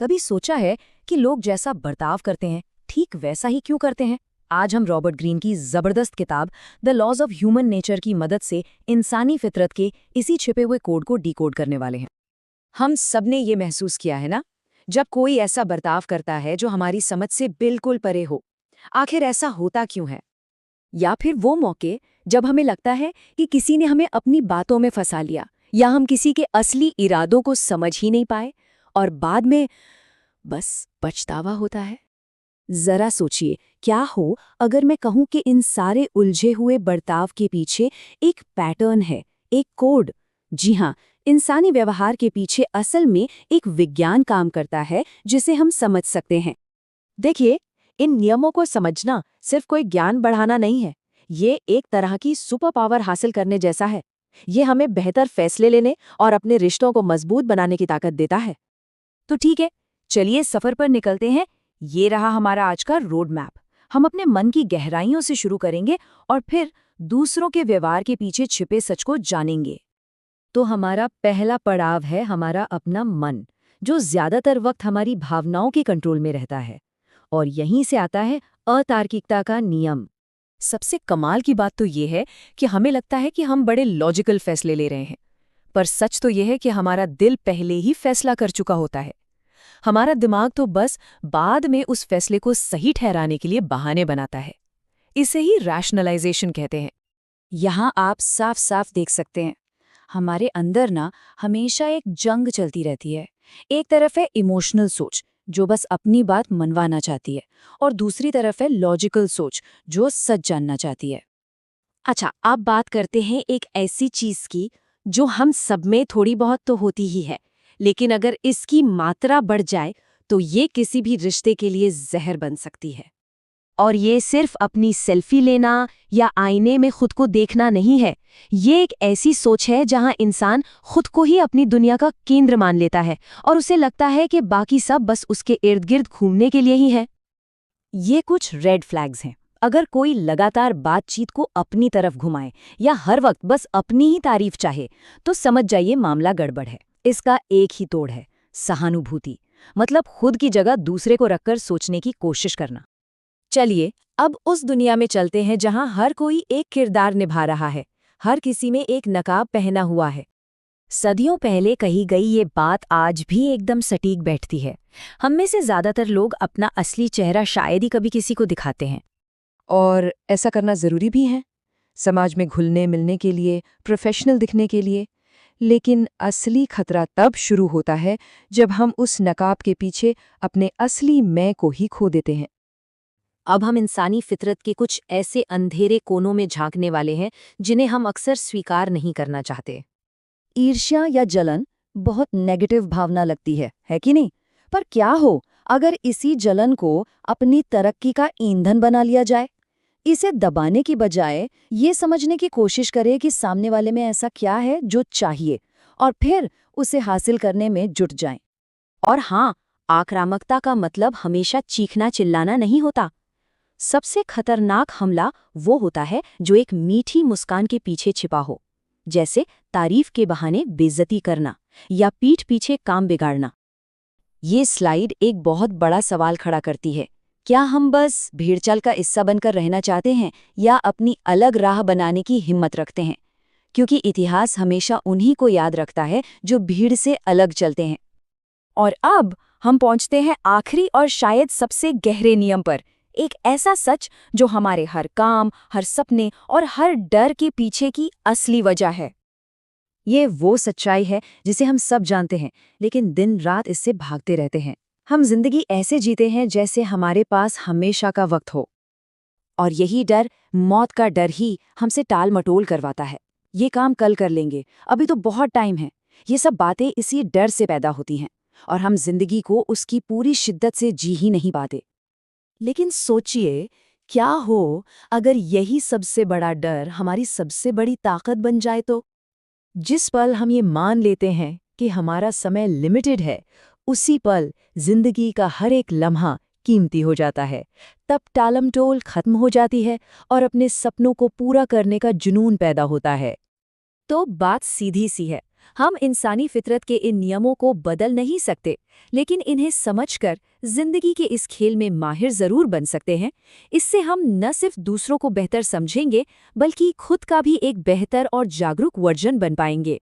कभी सोचा है कि लोग जैसा बर्ताव करते हैं ठीक वैसा ही क्यों करते हैं? आज हम रॉबर्ट ग्रीन की जबरदस्त किताब the laws of human nature की मदद से इंसानी फितरत के इसी छिपे हुए कोड को डिकोड करने वाले हैं। हम सबने ये महसूस किया है ना, जब कोई ऐसा बर्ताव करता है जो हमारी समझ से बिल्कुल परे हो। आखिर ऐसा होता क्यों है? या फिर वो मौके जब हमें लगता है कि किसी ने हमें अपनी बातों में फंसा लिया, या हम किसी के असली इरादों को समझ ही नहीं पाए और बाद में बस पछतावा होता है। जरा सोचिए, क्या हो अगर मैं कहूं कि इन सारे उलझे हुए बर्ताव के पीछे एक पैटर्न है, एक कोड। जी हाँ, इंसानी व्यवहार के पीछे असल में एक विज्ञान काम करता है जिसे हम समझ सकते हैं। देखिए, इन नियमों को समझना सिर्फ कोई ज्ञान बढ़ाना नहीं है, ये एक तरह की सुपर पावर हासिल करने जैसा है। ये हमें बेहतर फैसले लेने और अपने रिश्तों को मजबूत बनाने की ताकत देता है। तो ठीक है, चलिए सफर पर निकलते हैं। ये रहा हमारा आज का रोड मैप। हम अपने मन की गहराइयों से शुरू करेंगे और फिर दूसरों के व्यवहार के पीछे छिपे सच को जानेंगे। तो हमारा पहला पड़ाव है हमारा अपना मन, जो ज्यादातर वक्त हमारी भावनाओं के कंट्रोल में रहता है। और यहीं से आता है अतार्किकता का नियम। सबसे कमाल की बात तो ये है कि हमें लगता है कि हम बड़े लॉजिकल फैसले ले रहे हैं, पर सच तो यह है कि हमारा दिल पहले ही फैसला कर चुका होता है। हमारा दिमाग तो बस बाद में उस फैसले को सही ठहराने के लिए बहाने बनाता है। इसे ही रैशनलाइजेशन कहते हैं। यहाँ आप साफ साफ देख सकते हैं, हमारे अंदर ना हमेशा एक जंग चलती रहती है। एक तरफ है इमोशनल सोच, जो बस अपनी बात मनवाना चाहती है, और दूसरी तरफ है लॉजिकल सोच, जो सच जानना चाहती है। अच्छा, आप बात करते हैं एक ऐसी चीज की जो हम सब में थोड़ी बहुत तो होती ही है, लेकिन अगर इसकी मात्रा बढ़ जाए तो ये किसी भी रिश्ते के लिए जहर बन सकती है। और ये सिर्फ अपनी सेल्फी लेना या आईने में खुद को देखना नहीं है। ये एक ऐसी सोच है जहां इंसान खुद को ही अपनी दुनिया का केंद्र मान लेता है और उसे लगता है कि बाकी सब बस उसके इर्द गिर्द घूमने के लिए ही है। ये कुछ रेड फ्लैग्स हैं। अगर कोई लगातार बातचीत को अपनी तरफ घुमाए या हर वक्त बस अपनी ही तारीफ चाहे, तो समझ जाइए मामला गड़बड़ है। इसका एक ही तोड़ है, सहानुभूति। मतलब खुद की जगह दूसरे को रखकर सोचने की कोशिश करना। चलिए अब उस दुनिया में चलते हैं जहां हर कोई एक किरदार निभा रहा है, हर किसी में एक नकाब पहना हुआ है। सदियों पहले कही गई ये बात आज भी एकदम सटीक बैठती है। हम में से ज्यादातर लोग अपना असली चेहरा शायद ही कभी किसी को दिखाते हैं। और ऐसा करना ज़रूरी भी है, समाज में घुलने मिलने के लिए, प्रोफेशनल दिखने के लिए। लेकिन असली खतरा तब शुरू होता है जब हम उस नकाब के पीछे अपने असली मैं को ही खो देते हैं। अब हम इंसानी फितरत के कुछ ऐसे अंधेरे कोनों में झांकने वाले हैं जिन्हें हम अक्सर स्वीकार नहीं करना चाहते। ईर्ष्या या जलन बहुत नेगेटिव भावना लगती है कि नहीं? पर क्या हो अगर इसी जलन को अपनी तरक्की का ईंधन बना लिया जाए? इसे दबाने की बजाय ये समझने की कोशिश करें कि सामने वाले में ऐसा क्या है जो चाहिए, और फिर उसे हासिल करने में जुट जाएं। और हाँ, आक्रामकता का मतलब हमेशा चीखना चिल्लाना नहीं होता। सबसे खतरनाक हमला वो होता है जो एक मीठी मुस्कान के पीछे छिपा हो, जैसे तारीफ के बहाने बेइज्जती करना या पीठ पीछे काम बिगाड़ना। ये स्लाइड एक बहुत बड़ा सवाल खड़ा करती है। क्या हम बस भीड़चाल का हिस्सा बनकर रहना चाहते हैं या अपनी अलग राह बनाने की हिम्मत रखते हैं? क्योंकि इतिहास हमेशा उन्हीं को याद रखता है जो भीड़ से अलग चलते हैं। और अब हम पहुंचते हैं आखिरी और शायद सबसे गहरे नियम पर, एक ऐसा सच जो हमारे हर काम, हर सपने और हर डर के पीछे की असली वजह है। ये वो सच्चाई है जिसे हम सब जानते हैं, लेकिन दिन रात इससे भागते रहते हैं। हम जिंदगी ऐसे जीते हैं जैसे हमारे पास हमेशा का वक्त हो, और यही डर, मौत का डर ही हमसे टाल मटोल करवाता है। ये काम कल कर लेंगे, अभी तो बहुत टाइम है। ये सब बातें इसी डर से पैदा होती हैं, और हम जिंदगी को उसकी पूरी शिद्दत से जी ही नहीं पाते। लेकिन सोचिए, क्या हो अगर यही सबसे बड़ा डर हमारी सबसे बड़ी ताकत बन जाए? तो जिस पल हम ये मान लेते हैं कि हमारा समय लिमिटेड है, उसी पल जिंदगी का हर एक लम्हा कीमती हो जाता है। तब टालमटोल खत्म हो जाती है और अपने सपनों को पूरा करने का जुनून पैदा होता है। तो बात सीधी सी है, हम इंसानी फितरत के इन नियमों को बदल नहीं सकते, लेकिन इन्हें समझकर जिंदगी के इस खेल में माहिर जरूर बन सकते हैं। इससे हम न सिर्फ दूसरों को बेहतर समझेंगे, बल्कि खुद का भी एक बेहतर और जागरूक वर्जन बन पाएंगे।